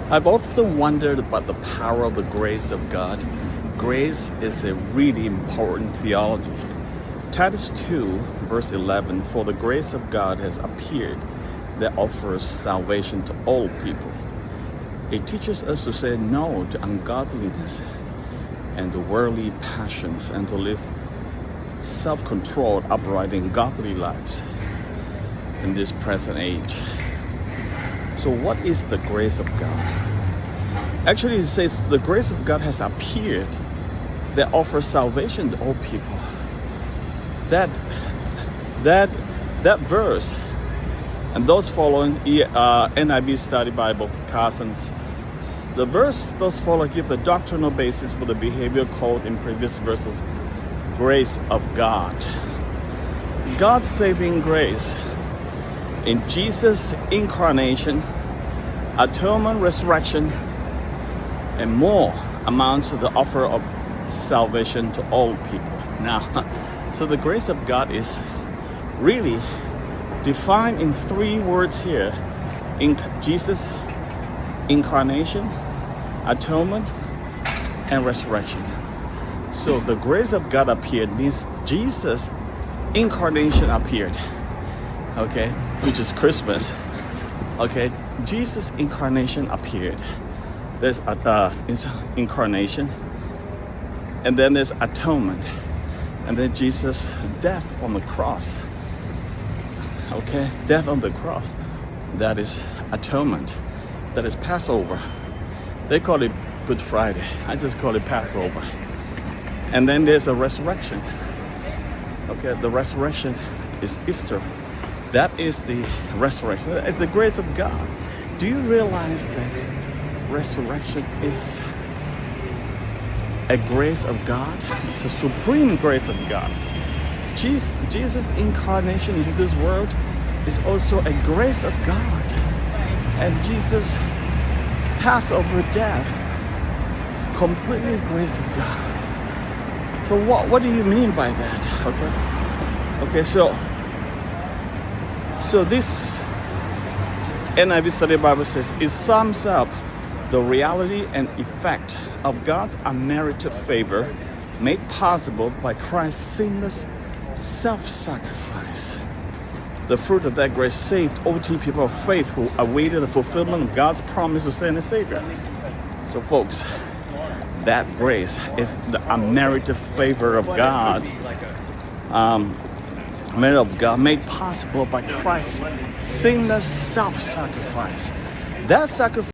I've often wondered about the power of the grace of God. Grace is a really important theology. Titus 2, verse 11, for the grace of God has appeared that offers salvation to all people. It teaches us to say no to ungodliness and to worldly passions and to live self-controlled, upright, and godly lives in this present age. So what is the grace of God? Actually, it says the grace of God has appeared that offers salvation to all people. That verse and those following NIV Study Bible, Carson's, the verse those follow give the doctrinal basis for the behavior called in previous verses grace of God. God's saving grace in Jesus' incarnation, atonement, resurrection, and more amounts to the offer of salvation to all people. Now, so the grace of God is really defined in three words here: in Jesus' incarnation, atonement, and resurrection. So the grace of God appeared means Jesus' incarnation appeared, okay, which is Christmas. Okay, Jesus' incarnation appeared. There's incarnation, and then there's atonement, and then Jesus' death on the cross. Okay, death on the cross, that is atonement, that is Passover. They call it Good Friday. I just call it Passover. And then there's a resurrection. Okay, the resurrection is Easter. That is the resurrection. It's the grace of God. Do you realize that resurrection is a grace of God? It's a supreme grace of God. Jesus' incarnation into this world is also a grace of God. And Jesus' Passover death, completely grace of God. So what do you mean by that? Okay, so this NIV Study Bible says it sums up the reality and effect of God's unmerited favor made possible by Christ's sinless self-sacrifice. The fruit of that grace saved OT people of faith who awaited the fulfillment of God's promise to send a Savior. So folks, that grace is the unmerited favor of God, made possible by Christ's sinless self-sacrifice. That sacrifice